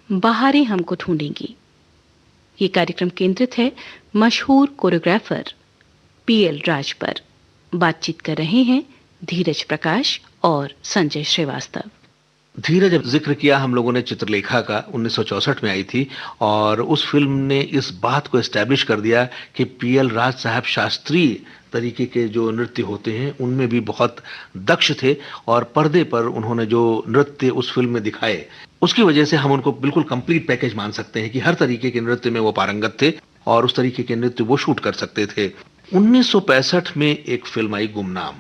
बाहरें हमको ढूंढेंगी। ये कार्यक्रम केंद्रित है मशहूर कोरियोग्राफर पीएल राज पर। बातचीत कर रहे हैं धीरज प्रकाश और संजय श्रीवास्तव। धीरज, जब जिक्र किया हम लोगों ने चित्रलेखा का, 1964 में आई थी, और उस फिल्म ने इस बात को एस्टैब्लिश कर दिया कि पीएल राज साहब शास्त्रीय तरीके के जो नृत्य होते हैं उनमें भी बहुत दक्ष थे, और पर्दे पर उन्होंने जो नृत्य उस फिल्म में दिखाए उसकी वजह से हम उनको बिल्कुल कंप्लीट पैकेज मान सकते हैं कि हर तरीके के नृत्य में वो पारंगत थे और उस तरीके के नृत्य वो शूट कर सकते थे। 1965 में एक फिल्म आई गुमनाम,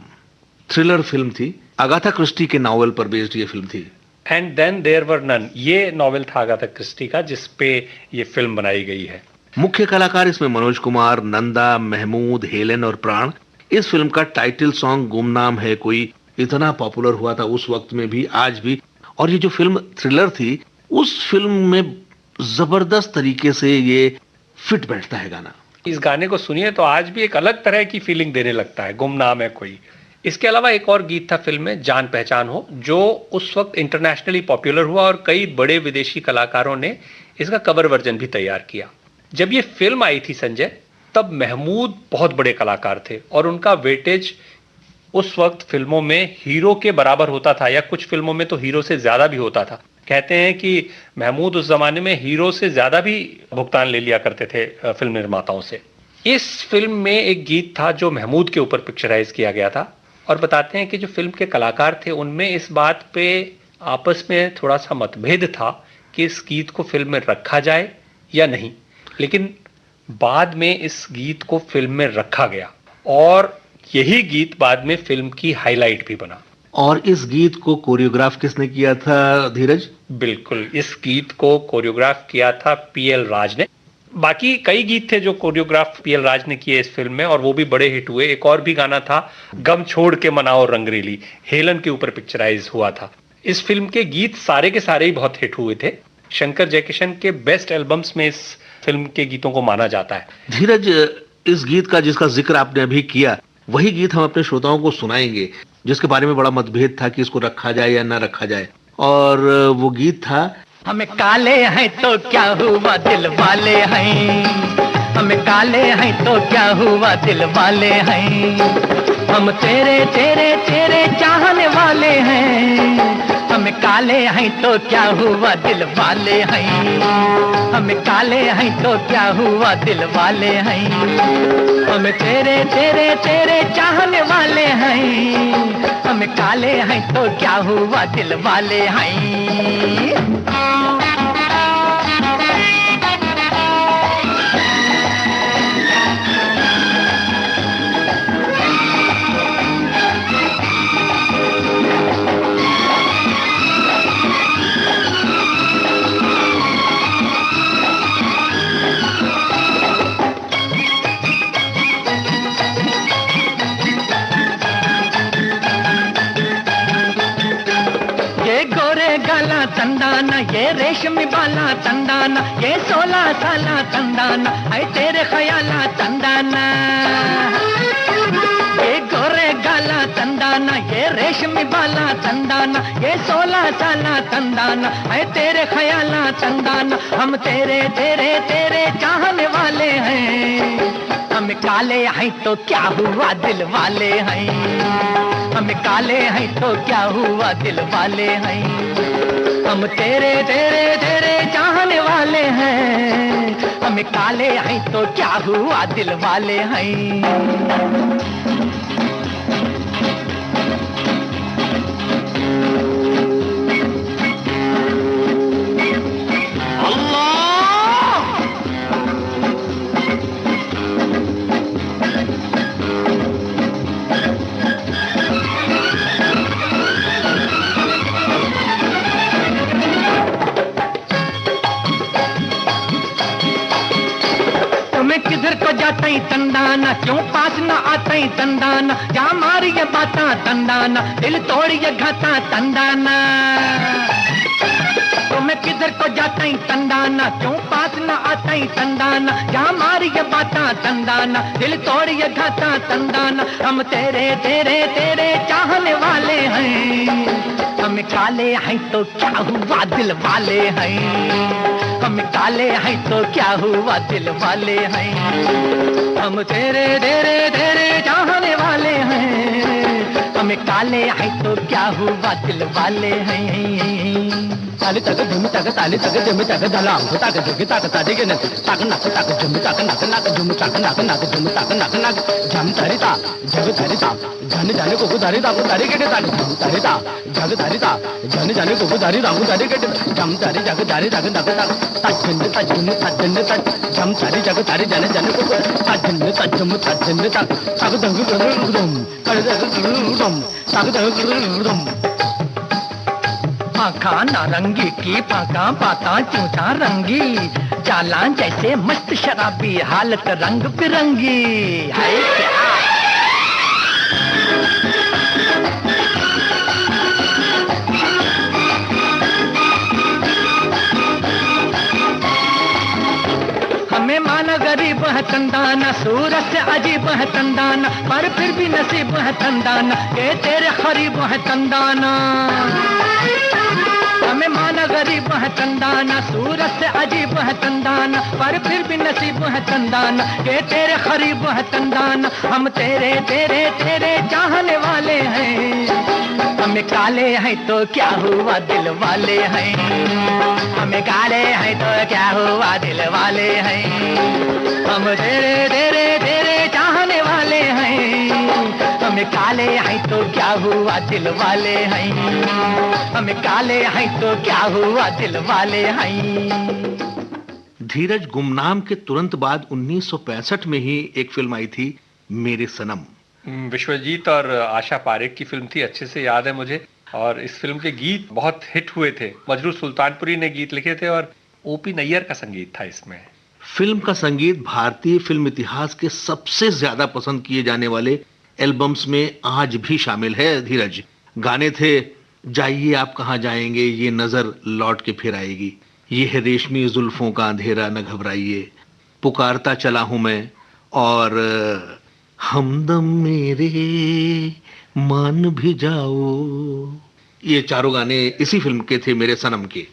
थ्रिलर फिल्म थी, अगाथा क्रिस्टी के नॉवेल पर बेस्ड ये फिल्म थी। And then there were none, ये नॉवेल था अगाथा क्रिस्टी का जिस पे ये फिल्म बनाई गई है। मुख्य कलाकार इसमें मनोज कुमार, नंदा, महमूद, हेलेन और प्राण। इस फिल्म का टाइटल सॉन्ग गुमनाम है कोई इतना पॉपुलर हुआ था उस वक्त में भी, आज भी। और ये जो फिल्म थ्रिलर थी, उस फिल्म में जबरदस्त तरीके से ये फिट बैठता है गाना। इस गाने को सुनिए तो आज भी एक अलग तरह की फीलिंग देने लगता है, गुमनाम है कोई। इसके अलावा एक और गीत था फिल्म में, जान पहचान हो, जो उस वक्त इंटरनेशनली पॉपुलर हुआ और कई बड़े विदेशी कलाकारों ने इसका कवर वर्जन भी तैयार किया। जब ये फिल्म आई थी संजय, तब महमूद बहुत बड़े कलाकार थे और उनका वेटेज उस वक्त फिल्मों में हीरो के बराबर होता था, या कुछ फिल्मों में तो हीरो से ज्यादा भी होता था। कहते हैं कि महमूद उस जमाने में हीरो से ज्यादा भी भुगतान ले लिया करते थे फिल्म निर्माताओं से। इस फिल्म में एक गीत था जो महमूद के ऊपर पिक्चराइज किया गया था, और बताते हैं कि जो फिल्म के कलाकार थे उनमें इस बात पे आपस में थोड़ा सा मतभेद था कि इस गीत को फिल्म में रखा जाए या नहीं, लेकिन बाद में इस गीत को फिल्म में रखा गया और यही गीत बाद में फिल्म की हाईलाइट भी बना। और इस गीत को कोरियोग्राफ किसने किया था धीरज? बिल्कुल, इस गीत को कोरियोग्राफ किया था पीएल राज ने। बाकी कई गीत थे जो कोरियोग्राफ पीएल राज ने किए इस फिल्म में, और वो भी बड़े हिट हुए। एक और भी गाना था, गम छोड़ के मनाओ रंगरेली, हेलन के ऊपर पिक्चराइज हुआ था। इस फिल्म के गीत सारे के सारे ही बहुत हिट हुए थे। शंकर जयकिशन के बेस्ट एल्बम्स में इस फिल्म के गीतों को माना जाता है। धीरज, इस गीत का जिसका जिक्र आपने अभी किया, वही गीत हम अपने श्रोताओं को सुनाएंगे जिसके बारे में बड़ा मतभेद था कि इसको रखा जाए या ना रखा जाए। और वो गीत था, हमें काले हैं तो क्या हुआ दिल वाले हैं, हमें काले हैं तो क्या हुआ दिल वाले हैं, हम तेरे तेरे तेरे चाहने वाले हैं, हमें काले हैं तो क्या हुआ दिल वाले हैं, हमें काले हैं तो क्या हुआ दिल वाले हैं, हम तेरे तेरे तेरे चाहने वाले हैं, हम काले हैं तो क्या हुआ दिल वाले हैं। तंदाना ये रेशमी बाला तंदाना, ये 16 साला तंदाना, है तेरे ख्याला तंदाना, ये गोरे गाला तंदाना, ये रेशमी बाला तंदाना, ये 16 साला तंदाना, है तेरे ख्याला तंदाना, हम तेरे तेरे तेरे चाहने वाले हैं, हम काले हैं तो क्या हुआ दिल वाले हैं, हम काले हैं तो क्या हुआ दिल वाले हैं, हम तेरे तेरे तेरे चाहने वाले हैं, हम काले हैं तो क्या हुआ दिल वाले हैं। किधर को जाता ही तंदाना, क्यों पास न आता ही तंदाना, क्या मारी ये बाता तंदाना, दिल तोड़ी ये घाता तंदाना, तो मैं किधर को जाता ही तंदाना, क्यों पास न आता ही तंदाना, क्या मारी ये बाता तंदाना, दिल तोड़ी ये घाता तंदाना, हम तेरे तेरे तेरे चाहने वाले हैं, हम काले हैं तो क्या हुआ दिल वाले हैं, हम काले हैं तो क्या हुआ दिल वाले हैं, हम तेरे तेरे तेरे चाहने वाले हैं, हम काले हैं तो क्या हुआ दिल वाले हैं। ताली तक झुम तक ताली तक झुम तक दलाम को तक जग तक ताली के नक तक नक तक झुम तक नक नक झुम तक नक नक झुम तक नक नक झम धरिता जग धरिता जन जाने को धरि दा को धरि के ताली झम धरिता जग धरिता जन जाने को धरि दा को धरि के झम धरि जग धरि जग नक तक तजन तजन तजन तज झम धरि जग धरि जन जन को तजन तजम तजन तक तग दंग गुदम कर दग गुदम तग दंग गुदम। आँखा नारंगी की पाका पाता चूचा रंगी, चालान जैसे मस्त शराबी हालत रंग बिरंगी है क्या। हमें माना गरीब है तंदाना, सूरत से अजीब है तंदाना, पर फिर भी नसीब है तंदाना, ये तेरे खरीब है तंदाना। हमें माना गरीब है तंदाना, सूरत से अजीब है तंदाना, पर फिर भी नसीब है तंदाना, ये तेरे खरीब है तंदाना। हम तेरे तेरे तेरे चाहने वाले हैं, हमें काले हैं तो क्या हुआ दिल वाले हैं, हमें काले हैं तो क्या हुआ दिल वाले हैं, हम तेरे तेरे तेरे चाहने वाले हैं, हमें काले हैं तो क्या हुआ दिल वाले हैं, हमें काले हैं तो क्या हुआ दिल वाले हैं। धीरज, गुमनाम के तुरंत बाद 1965 में ही एक फिल्म आई थी, मेरे सनम। विश्वजीत और आशा पारेख की फिल्म थी, अच्छे से याद है मुझे। और इस फिल्म के गीत बहुत हिट हुए थे। मजरू सुल्तानपुरी ने गीत लिखे थे और ओपी नैयर का संगीत था इसमें। फिल्म का संगीत भारतीय फिल्म इतिहास के सबसे ज्यादा पसंद किए जाने वाले एल्बम्स में आज भी शामिल है। धीरज, गाने थे जाइए आप कहाँ जाएंगे, ये नजर लौट के फिर आएगी, ये है रेशमी जुल्फों का अंधेरा न घबराइए, पुकारता चला हूं मैं, और हमदम मेरे मान भी जाओ। ये चारों गाने इसी फिल्म के थे, मेरे सनम के।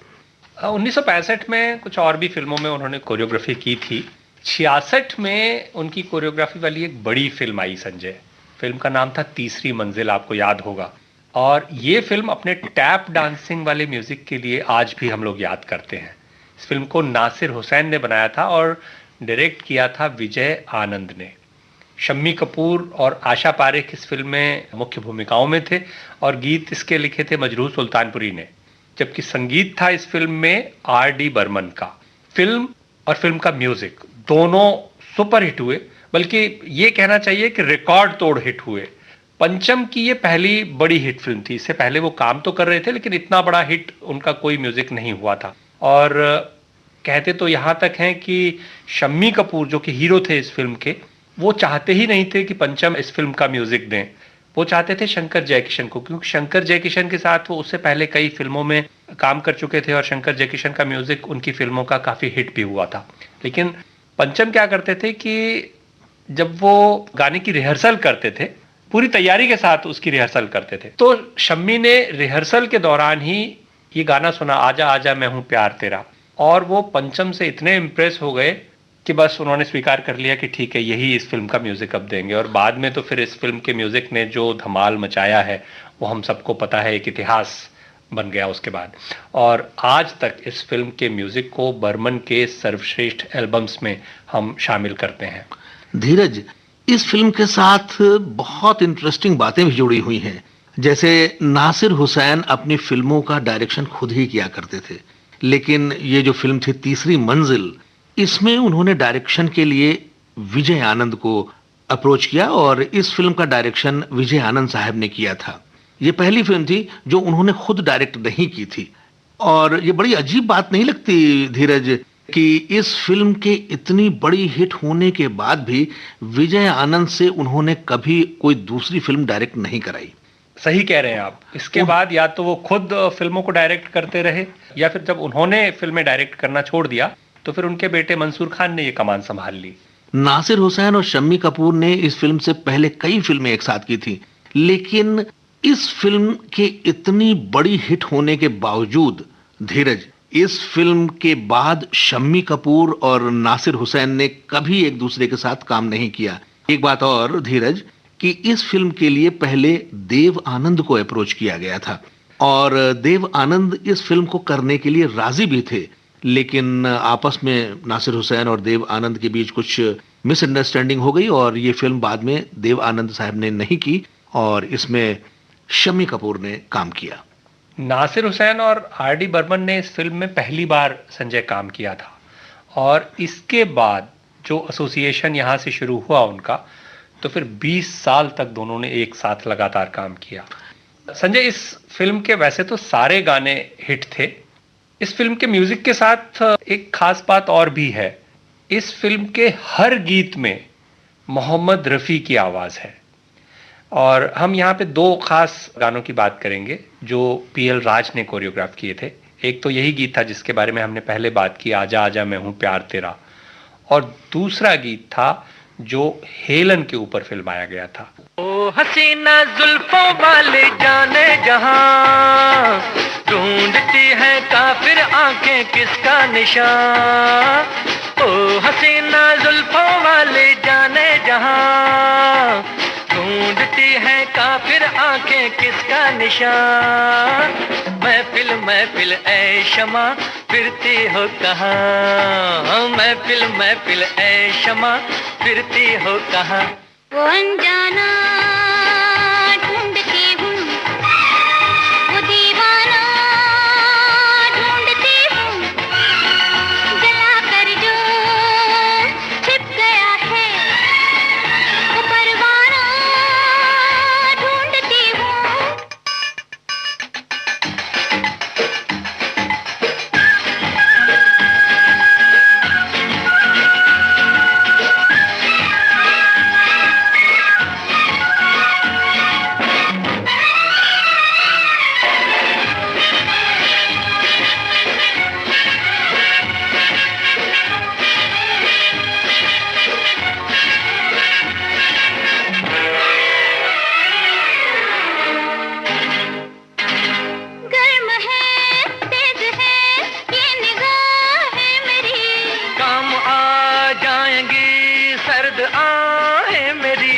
1965 में कुछ और भी फिल्मों में उन्होंने कोरियोग्राफी की थी। 66 में उनकी कोरियोग्राफी वाली एक बड़ी फिल्म आई संजय। फिल्म का नाम था तीसरी मंजिल, आपको याद होगा। और ये फिल्म अपने टैप डांसिंग वाले म्यूजिक के लिए आज भी हम लोग याद करते हैं। इस फिल्म को नासिर हुसैन ने बनाया था और डायरेक्ट किया था विजय आनंद ने। शम्मी कपूर और आशा पारेख इस फिल्म में मुख्य भूमिकाओं में थे और गीत इसके लिखे थे मजरूह सुल्तानपुरी ने, जबकि संगीत था इस फिल्म में R.D. बर्मन का। फिल्म और फिल्म का म्यूजिक दोनों सुपर हिट हुए, बल्कि ये कहना चाहिए कि रिकॉर्ड तोड़ हिट हुए। पंचम की ये पहली बड़ी हिट फिल्म थी। इससे पहले वो काम तो कर रहे थे, लेकिन इतना बड़ा हिट उनका कोई म्यूजिक नहीं हुआ था। और कहते तो यहाँ तक हैं कि शम्मी कपूर जो कि हीरो थे इस फिल्म के, वो चाहते ही नहीं थे कि पंचम इस फिल्म का म्यूजिक दें। वो चाहते थे शंकर जयकिशन को, क्योंकि शंकर जयकिशन के साथ वो उससे पहले कई फिल्मों में काम कर चुके थे और शंकर जयकिशन का म्यूजिक उनकी फिल्मों का काफी हिट भी हुआ था। लेकिन पंचम क्या करते थे कि जब वो गाने की रिहर्सल करते थे, पूरी तैयारी के साथ उसकी रिहर्सल करते थे, तो शम्मी ने रिहर्सल के दौरान ही ये गाना सुना, आजा आजा मैं हूं प्यार तेरा, और वो पंचम से इतने इम्प्रेस हो गए कि बस उन्होंने स्वीकार कर लिया कि ठीक है, यही इस फिल्म का म्यूजिक अब देंगे। और बाद में तो फिर इस फिल्म के म्यूजिक ने जो धमाल मचाया है वो हम सबको पता है, एक इतिहास बन गया उसके बाद। और आज तक इस फिल्म के म्यूजिक को बर्मन के सर्वश्रेष्ठ एल्बम्स में हम शामिल करते हैं। धीरज, इस फिल्म के साथ बहुत इंटरेस्टिंग बातें भी जुड़ी हुई हैं। जैसे नासिर हुसैन अपनी फिल्मों का डायरेक्शन खुद ही किया करते थे, लेकिन ये जो फिल्म थी तीसरी मंजिल, इसमें उन्होंने डायरेक्शन के लिए विजय आनंद को अप्रोच किया और इस फिल्म का डायरेक्शन विजय आनंद साहब ने किया था। ये पहली फिल्म थी जो उन्होंने खुद डायरेक्ट नहीं की थी। और ये बड़ी अजीब बात नहीं लगती धीरज कि इस फिल्म के इतनी बड़ी हिट होने के बाद भी विजय आनंद से उन्होंने कभी कोई दूसरी फिल्म डायरेक्ट नहीं कराई। सही कह रहे हैं आप। इसके बाद या तो वो खुद फिल्मों को डायरेक्ट करते रहे, या फिर जब उन्होंने फिल्में डायरेक्ट करना छोड़ दिया तो फिर उनके बेटे मंसूर खान ने ये कमान संभाल ली। नासिर हुसैन और शम्मी कपूर ने इस फिल्म से पहले कई फिल्में एक साथ की थी, लेकिन इस फिल्म के इतनी बड़ी हिट होने के बावजूद धीरज, इस फिल्म के बाद शम्मी कपूर और नासिर हुसैन ने कभी एक दूसरे के साथ काम नहीं किया। एक बात और धीरज, कि इस फिल्म के लिए पहले देव आनंद को अप्रोच किया गया था और देव आनंद इस फिल्म को करने के लिए राजी भी थे, लेकिन आपस में नासिर हुसैन और देव आनंद के बीच कुछ मिसअंडरस्टैंडिंग हो गई और ये फिल्म बाद में देव आनंद साहब ने नहीं की और इसमें शम्मी कपूर ने काम किया। नासिर हुसैन और आर डी बर्मन ने इस फिल्म में पहली बार संजय काम किया था और इसके बाद जो एसोसिएशन यहाँ से शुरू हुआ उनका, तो फिर 20 साल तक दोनों ने एक साथ लगातार काम किया। संजय, इस फिल्म के वैसे तो सारे गाने हिट थे, इस फिल्म के म्यूजिक के साथ एक खास बात और भी है। इस फिल्म के हर गीत में मोहम्मद रफ़ी की आवाज़ है और हम यहाँ पे दो खास गानों की बात करेंगे जो पीएल राज ने कोरियोग्राफ किए थे। एक तो यही गीत था जिसके बारे में हमने पहले बात की, आजा आजा मैं हूँ प्यार तेरा, और दूसरा गीत था जो हेलन के ऊपर फिल्माया गया था। ओ हसीना जुल्फों वाले जाने जहां, ढूंढती है काफिर आंखें किसका निशान। ओ हसीना जुल्फों वाले जाने जहां, ढूंढती है काफिर आंखें किसका निशान। महफिल महफिल ऐ शमा फिरती हो कहाँ, महफिल महफिल ऐ शमा फिरती हो कहाँ। वो अनजाना ढूंढती हूँ, वो दीवाना ढूंढती हूँ, जला कर जो छिप गया है वो परवाना ढूंढती हूँ। गर्म है तेज है ये निगाहें मेरी, काम आ जाएंगी सर्द आहें मेरी।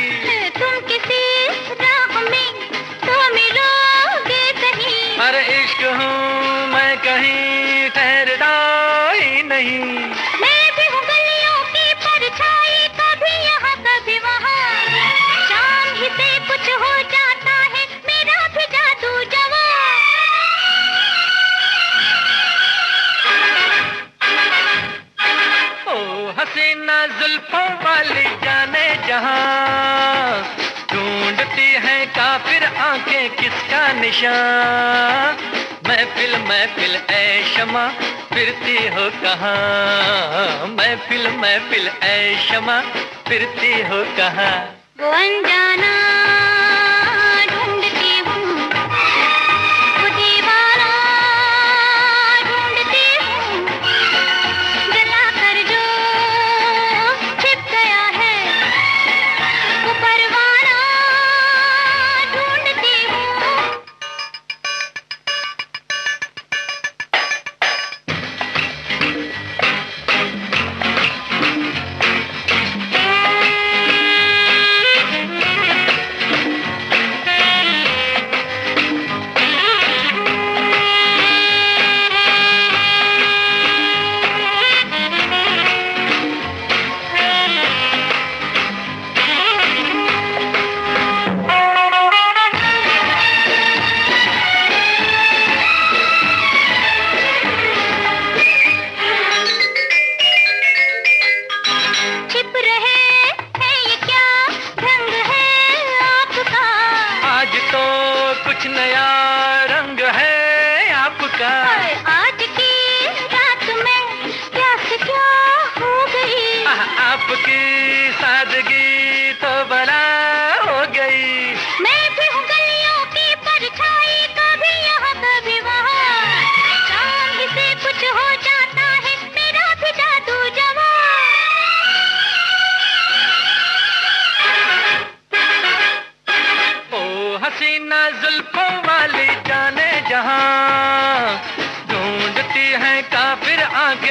तुम किसी राह में तो मिलोगे कहीं, अरे इश्क हूँ मैं कहीं ठहरता ही नहीं। मैं भी हूँ गलियों की परछाई, कभी यहाँ कभी वहाँ, शाम ही से कुछ हो जाता है मेरा भी जादू जवां। ओ हसीना जुल्फों वाली जाने जहां, ढूंढती है काफिर आंखें किसका निशान। महफिल महफिल ऐ शमा फिरती हो कहाँ, महफिल महफिल ऐ शमा फिरती हो कहाँ। वो अनजाना ढूंढती हूँ, वो दीवाना ढूंढती हूँ, जला कर जो छिप गया है वो परवाना ढूंढती हूँ।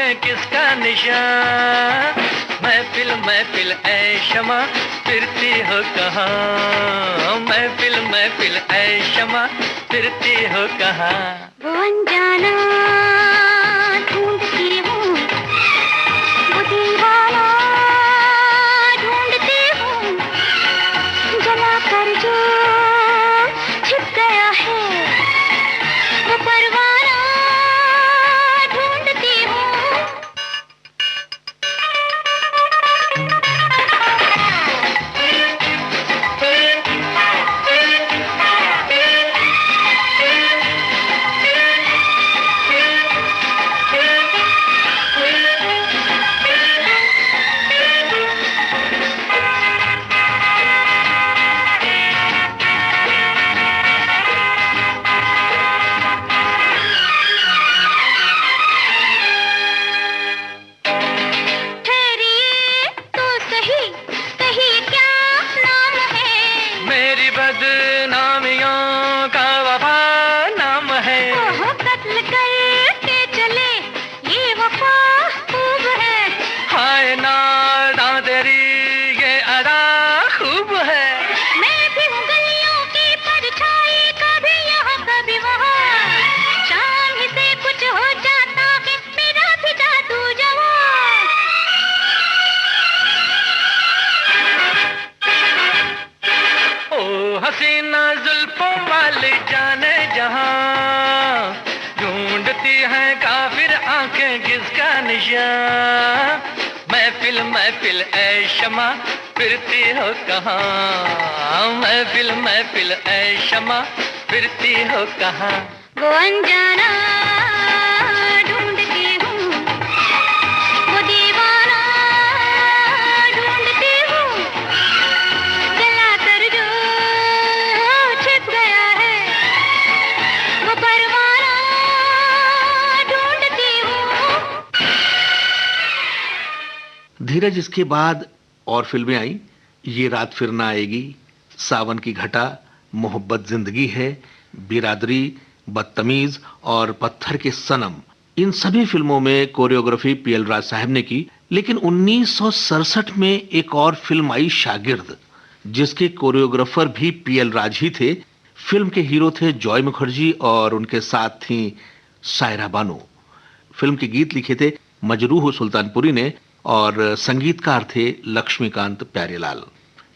आंखें किसका निशान, महफिल ऐ शमा फिरती हो कहाँ, महफिल ऐ शमा फिरती हो कहाँ। वो अनजाना ढूंढती हूँ, वो दीवाना ढूंढती हूँ, जला कर जो छिप गया है वो परवाना ढूंढती हूँ। हसीना जुल्फों वाली जाने जहां, ढूंढती है काफिर आंखें किसका निशान, महफिल ऐ शमा फिरती हो कहाँ, महफिल ऐ शमा फिरती हो कहाँ। वो अनजाना ढूंढती हूँ, वो दीवाना ढूंढती हूँ, जला कर जो छिप गया है वो परवाना ढूंढती हूँ। धीरज इसके बाद और फिल्में आई, ये रात फिर ना आएगी, सावन की घटा, मोहब्बत जिंदगी है, बिरादरी, बदतमीज और पत्थर के सनम। इन सभी फिल्मों में कोरियोग्राफी पीएल राज साहब ने की। लेकिन 1967 में एक और फिल्म आई शागिर्द, जिसके कोरियोग्राफर भी पीएल राज ही थे। फिल्म के हीरो थे जॉय मुखर्जी और उनके साथ थी सायरा बानो। फिल्म के गीत लिखे थे मजरूह सुल्तानपुरी ने और संगीतकार थे लक्ष्मीकांत प्यारेलाल।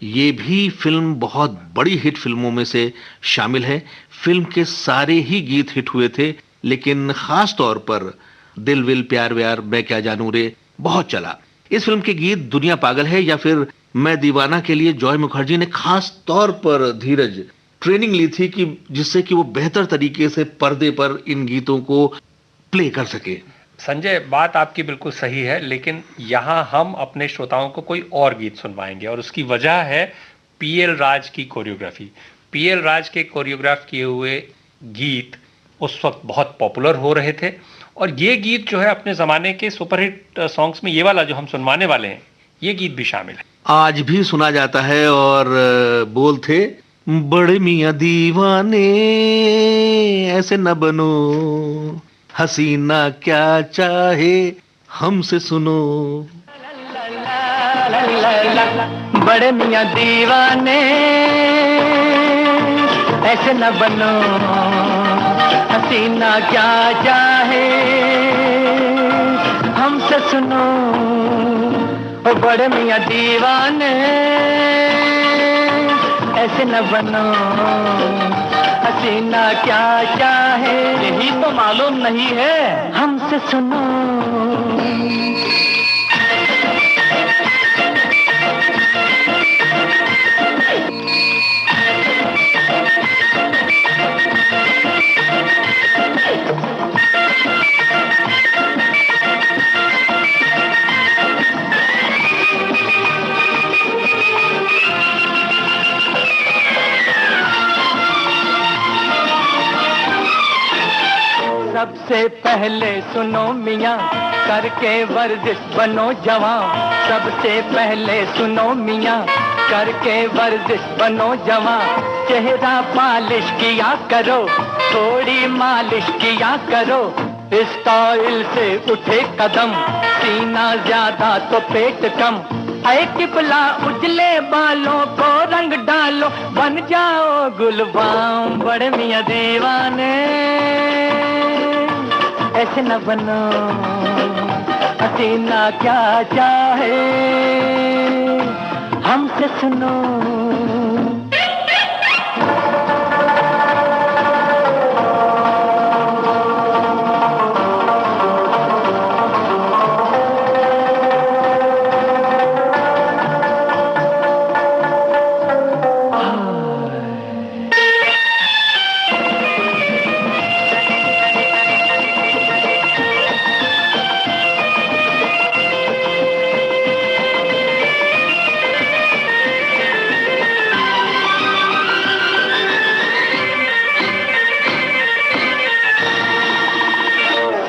ये भी फिल्म बहुत बड़ी हिट फिल्मों में से शामिल है। फिल्म के सारे ही गीत हिट हुए थे, लेकिन खास तौर पर दिल विल प्यार व्यार मैं क्या जानू रे बहुत चला। इस फिल्म के गीत दुनिया पागल है या फिर मैं दीवाना के लिए जॉय मुखर्जी ने खास तौर पर धीरज ट्रेनिंग ली थी कि जिससे कि वो बेहतर तरीके से पर्दे पर इन गीतों को प्ले कर सके। संजय, बात आपकी बिल्कुल सही है, लेकिन यहाँ हम अपने श्रोताओं को कोई और गीत सुनवाएंगे और उसकी वजह है पीएल राज की कोरियोग्राफी। पीएल राज के कोरियोग्राफ किए हुए गीत उस वक्त बहुत पॉपुलर हो रहे थे और ये गीत जो है अपने ज़माने के सुपरहिट सॉन्ग्स में ये वाला जो हम सुनवाने वाले हैं, ये गीत भी शामिल है। आज भी सुना जाता है और बोल थे बड़े मियां दीवाने ऐसे न बनो, हसीना क्या चाहे हमसे सुनो। बड़े मियां दीवाने ऐसे न बनो, हसीना क्या चाहे हमसे सुनो। ओ बड़े मियां दीवाने ऐसे न बनो, हसीना क्या चाहे यही तो मालूम नहीं है हमसे सुनो। सबसे पहले सुनो मियाँ करके वर्जिश बनो जवां। सबसे पहले सुनो मियाँ करके वर्जिश बनो जवां। चेहरा पालिश किया करो, थोड़ी मालिश किया करो, स्टाइल से उठे कदम, सीना ज्यादा तो पेट कम। ऐ किबला उजले बालों को रंग डालो, बन जाओ गुलबाम बड़े मियां दीवाने। ऐसे न बनो हसीना क्या चाहे, हमसे सुनो।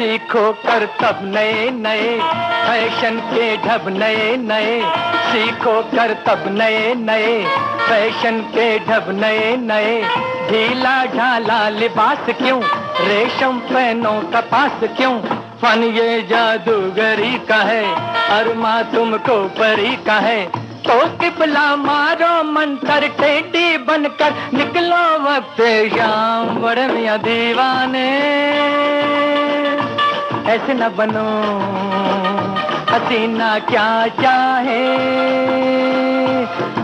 सीखो कर तब नए नए फैशन के ढब, नए नए सीखो कर तब नए नए फैशन के ढब, नए नए। ढीला ढाला लिबास क्यों, रेशम पहनो कपास क्यों। फन ये जादूगरी का है, अरमा तुमको परी का है। तो किबला मारो मंतर, टेढ़ी बनकर निकलो वक्त शाम बड़े मियां दीवाने। ऐसे न बनो हसीना क्या चाहे,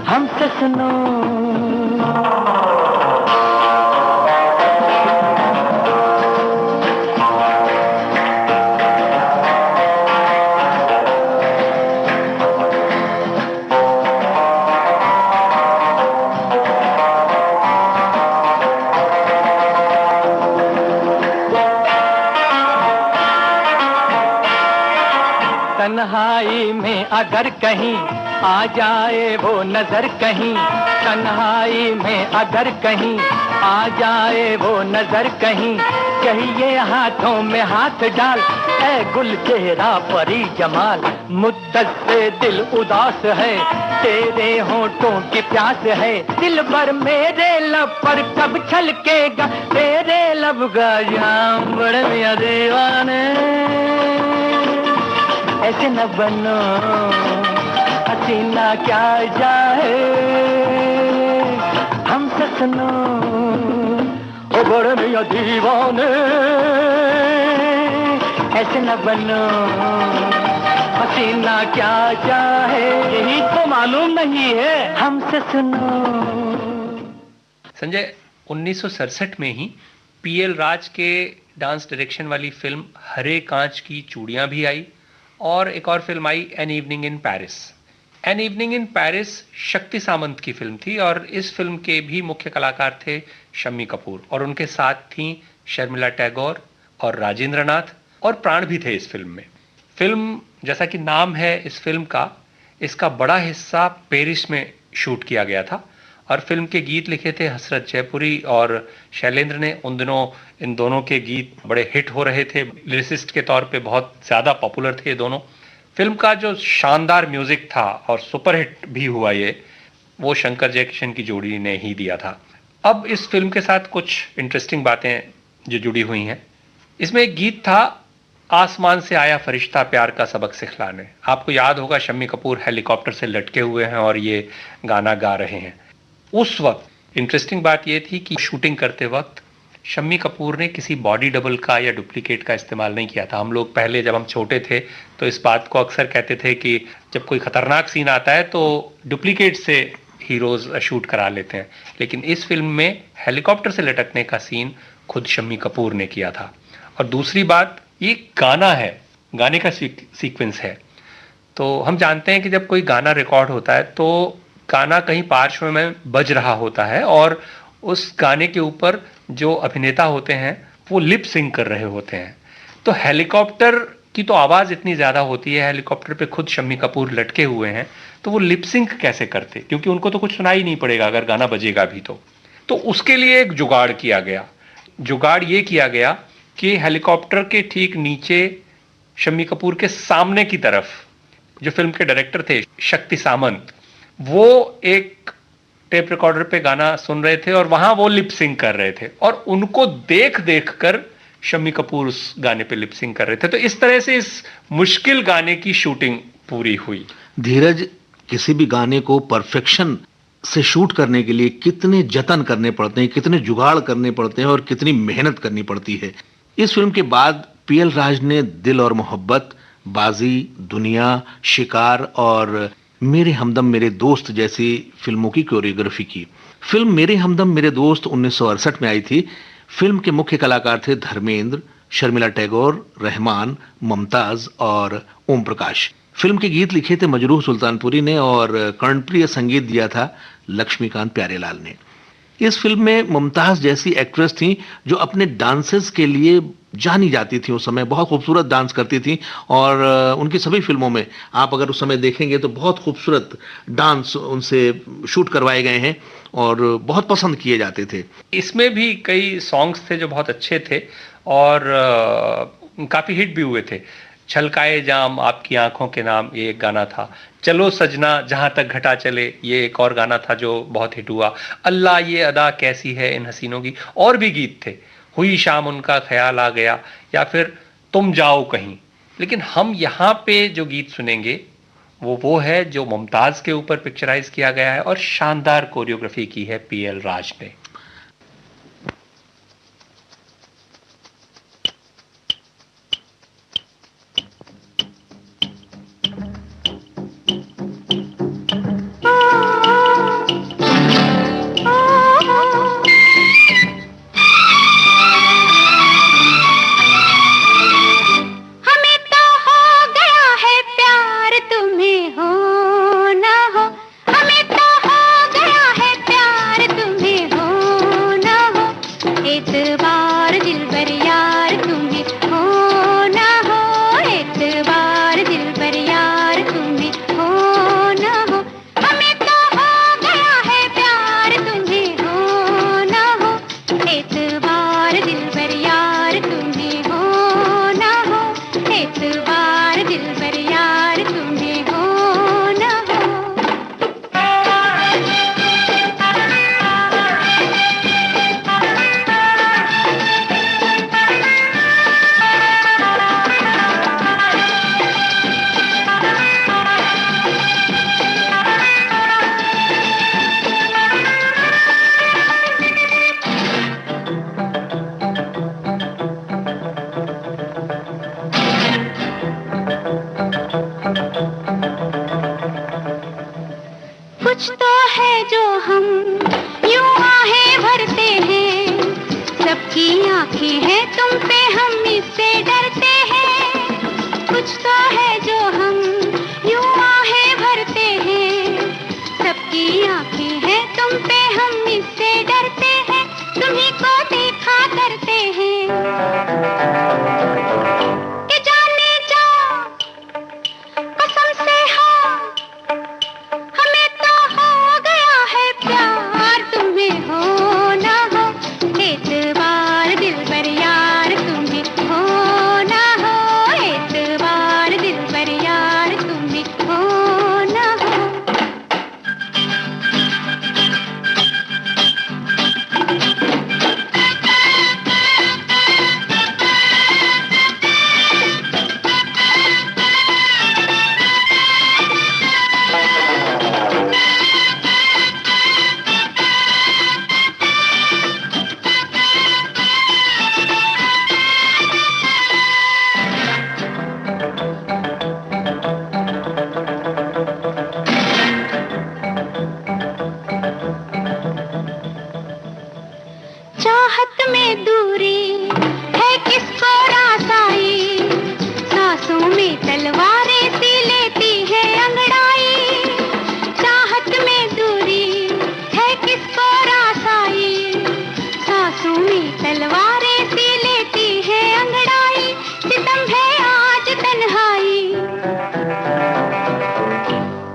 हमसे सुनो। तन्हाई में अगर कहीं आ जाए वो नजर कहीं, तन्हाई में अगर कहीं आ जाए वो नजर कहीं। कहिए हाथों में हाथ डाल, ऐ गुल चेहरा परी जमाल। मुद्दत से दिल उदास है, तेरे होठों की प्यास है। दिल भर मेरे लब पर कब छलकेगा तेरे लब का जाम बड़े मियां दीवाने। ऐसे न बनो हसीना क्या चाहे, हमसे सुनो ओ बड़े मियां दीवाने। ऐसे न बनो हसीना क्या चाहे, यही तो मालूम नहीं है, हमसे सुनो। संजय, 1967 में ही पीएल राज के डांस डायरेक्शन वाली फिल्म हरे कांच की चूड़ियां भी आई, और एक और film I an evening in Paris. An evening in Paris शक्ति सामंत की फिल्म थी, और इस फिल्म के भी मुख्य कलाकार थे शम्मी कपूर, और उनके साथ थी शर्मिला टैगोर और राजेंद्र नाथ, और प्राण भी थे इस फिल्म में। फिल्म, जैसा कि नाम है इस फिल्म का, इसका बड़ा हिस्सा पेरिस में शूट किया गया था, और फिल्म के गीत लिखे थे हसरत जयपुरी और शैलेंद्र ने। उन दिनों इन दोनों के गीत बड़े हिट हो रहे थे, लिरिसिस्ट के तौर पे बहुत ज़्यादा पॉपुलर थे ये दोनों। फिल्म का जो शानदार म्यूजिक था और सुपरहिट भी हुआ ये, वो शंकर जयकिशन की जोड़ी ने ही दिया था। अब इस फिल्म के साथ कुछ इंटरेस्टिंग बातें जो जुड़ी हुई हैं। इसमें एक गीत था, आसमान से आया फरिश्ता प्यार का सबक सिखलाने। आपको याद होगा शम्मी कपूर हेलीकॉप्टर से लटके हुए हैं और ये गाना गा रहे हैं। उस वक्त इंटरेस्टिंग बात यह थी कि शूटिंग करते वक्त शम्मी कपूर ने किसी बॉडी डबल का या डुप्लीकेट का इस्तेमाल नहीं किया था। हम लोग पहले जब हम छोटे थे तो इस बात को अक्सर कहते थे कि जब कोई खतरनाक सीन आता है तो डुप्लीकेट से हीरोज शूट करा लेते हैं, लेकिन इस फिल्म में हेलीकॉप्टर से लटकने का सीन खुद शम्मी कपूर ने किया था। और दूसरी बात, ये गाना है, गाने का सीक्वेंस है। तो हम जानते हैं कि जब कोई गाना रिकॉर्ड होता है तो गाना कहीं पार्श्व में बज रहा होता है, और उस गाने के ऊपर जो अभिनेता होते हैं वो लिप सिंक कर रहे होते हैं। तो हेलीकॉप्टर की तो आवाज़ इतनी ज़्यादा होती है, हेलीकॉप्टर पे खुद शम्मी कपूर लटके हुए हैं, तो वो लिप सिंक कैसे करते, क्योंकि उनको तो कुछ सुनाई नहीं पड़ेगा अगर गाना बजेगा भी तो उसके लिए एक जुगाड़ किया गया। जुगाड़ ये किया गया कि हेलीकॉप्टर के ठीक नीचे शम्मी कपूर के सामने की तरफ जो फिल्म के डायरेक्टर थे शक्ति सामंत, वो एक टेप रिकॉर्डर पे गाना सुन रहे थे और वहां वो लिप सिंक कर रहे थे, और उनको देख देख कर शम्मी कपूर उस गाने पे लिपसिंग कर रहे थे। तो इस तरह से इस मुश्किल गाने की शूटिंग पूरी हुई। धीरज, किसी भी गाने को परफेक्शन से शूट करने के लिए कितने जतन करने पड़ते हैं, कितने जुगाड़ करने पड़ते हैं और कितनी मेहनत करनी पड़ती है। इस फिल्म के बाद पीएल राज ने दिल और मोहब्बत, बाजी, दुनिया, शिकार और मेरे हमदम मेरे दोस्त जैसी फिल्मों की कोरियोग्राफी की। फिल्म मेरे हमदम मेरे दोस्त 1968 में आई थी। फिल्म के मुख्य कलाकार थे धर्मेंद्र, शर्मिला टैगोर, रहमान, मुमताज और ओम प्रकाश। फिल्म के गीत लिखे थे मजरूह सुल्तानपुरी ने और कर्णप्रिय संगीत दिया था लक्ष्मीकांत प्यारेलाल ने। इस फिल्म में मुमताज जैसी एक्ट्रेस थी जो अपने डांसेस के लिए जानी जाती थी। उस समय बहुत खूबसूरत डांस करती थी और उनकी सभी फिल्मों में आप अगर उस समय देखेंगे तो बहुत खूबसूरत डांस उनसे शूट करवाए गए हैं और बहुत पसंद किए जाते थे। इसमें भी कई सॉन्ग्स थे जो बहुत अच्छे थे और काफी हिट भी हुए थे। छलकाए जाम आपकी आंखों के नाम, ये एक गाना था। चलो सजना जहां तक घटा चले, ये एक और गाना था जो बहुत हिट हुआ। अल्लाह ये अदा कैसी है इन हसीनों की, और भी गीत थे। हुई शाम उनका ख्याल आ गया, या फिर तुम जाओ कहीं। लेकिन हम यहाँ पे जो गीत सुनेंगे वो है जो मुमताज के ऊपर पिक्चराइज किया गया है और शानदार कोरियोग्राफी की है पीएल राज ने। कुछ तो है जो हम यूं आहें भरते हैं, सबकी आंखें हैं तुम पे, हम इससे डरते हैं। कुछ तो है जो हम यूं आहें भरते हैं, सबकी आंखें हैं तुम पे, हम इससे डरते हैं। तुम्हीं को देखा करते हैं कि जाने जा कसम से हाँ, हमें तो हो गया है प्यार, तुम्हें हो ना हो एतबार दिलबर यार, तुम्हें हो ना हो एतबार दिलबर यार, तुम्हें हो ना हो। चाहत में दूरी है किसको रास आई, सांसों में तलवारें सी लेती है अंगड़ाई। चाहत में दूरी है किसको रास आई, सांसों में तलवारें सी लेती है अंगड़ाई। सितम है आज तन्हाई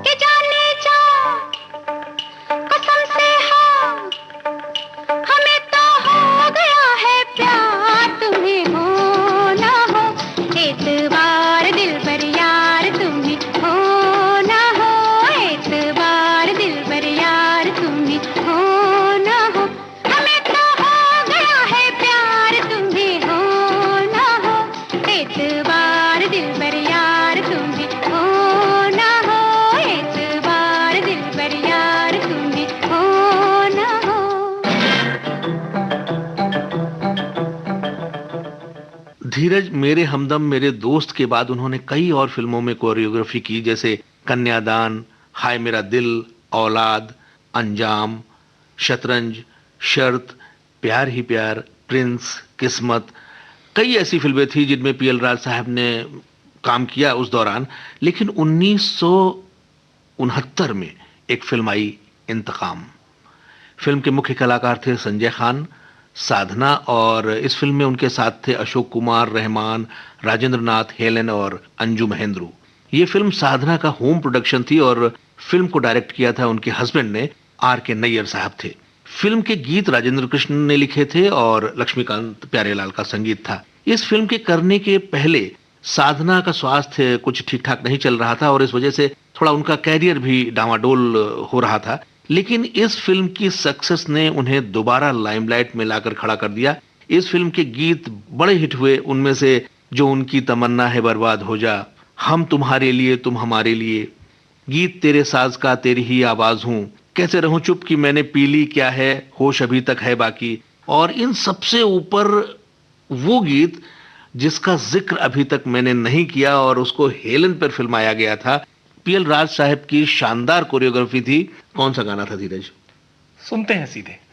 कि जाने जा कसम से हाँ, हमें तो हो गया है प्यार, तुम्हें हो ना हो एतबार दिलबर यार। धीरज मेरे हमदम मेरे दोस्त के बाद उन्होंने कई और फिल्मों में कोरियोग्राफी की, जैसे कन्यादान, हाय मेरा दिल, औलाद, अंजाम, शतरंज, शर्त, प्यार ही प्यार, प्रिंस, किस्मत। कई ऐसी फिल्में थी जिनमें पीएल राज साहब ने काम किया उस दौरान। लेकिन 1969 में एक फिल्म आई, इंतकाम। फिल्म के मुख्य कलाकार थे संजय खान, साधना, और इस फिल्म में उनके साथ थे अशोक कुमार, रहमान, राजेंद्र नाथ, हेलेन और अंजू महेंद्रू। ये फिल्म साधना का होम प्रोडक्शन थी और फिल्म को डायरेक्ट किया था उनके हस्बैंड ने, आर के नैयर साहब थे। फिल्म के गीत राजेंद्र कृष्ण ने लिखे थे और लक्ष्मीकांत प्यारेलाल का संगीत था। इस फिल्म के करने के पहले साधना का स्वास्थ्य कुछ ठीक ठाक नहीं चल रहा था और इस वजह से थोड़ा उनका कैरियर भी डामाडोल हो रहा था। लेकिन इस फिल्म की सक्सेस ने उन्हें दोबारा लाइमलाइट में लाकर खड़ा कर दिया। इस फिल्म के गीत बड़े हिट हुए, उनमें से जो उनकी तमन्ना है बर्बाद हो जा, हम तुम्हारे लिए तुम हमारे लिए, गीत तेरे साज का तेरी ही आवाज हूं, कैसे रहूं चुप कि मैंने पी ली क्या है, होश अभी तक है बाकी। और इन सबसे ऊपर वो गीत जिसका जिक्र अभी तक मैंने नहीं किया और उसको हेलन पर फिल्माया गया था, पीएल राज साहब की शानदार कोरियोग्राफी थी। कौन सा गाना था धीरज? सुनते हैं सीधे।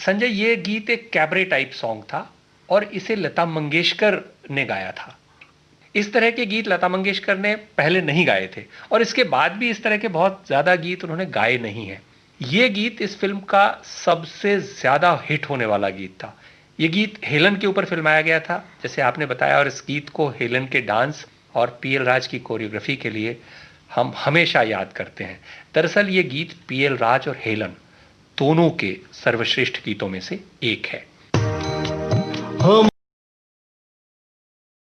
संजय, ये गीत एक कैबरे टाइप सॉन्ग था और इसे लता मंगेशकर ने गाया था। इस तरह के गीत लता मंगेशकर ने पहले नहीं गाए थे और इसके बाद भी इस तरह के बहुत ज्यादा गीत उन्होंने गाए नहीं हैं। ये गीत इस फिल्म का सबसे ज्यादा हिट होने वाला गीत था। ये गीत हेलन के ऊपर फिल्माया गया था, जैसे आपने बताया, और इस गीत को हेलन के डांस और पीएल राज की कोरियोग्राफी के लिए हम हमेशा याद करते हैं। दरअसल ये गीत पीएल राज और हेलन दोनों के सर्वश्रेष्ठ गीतों में से एक है।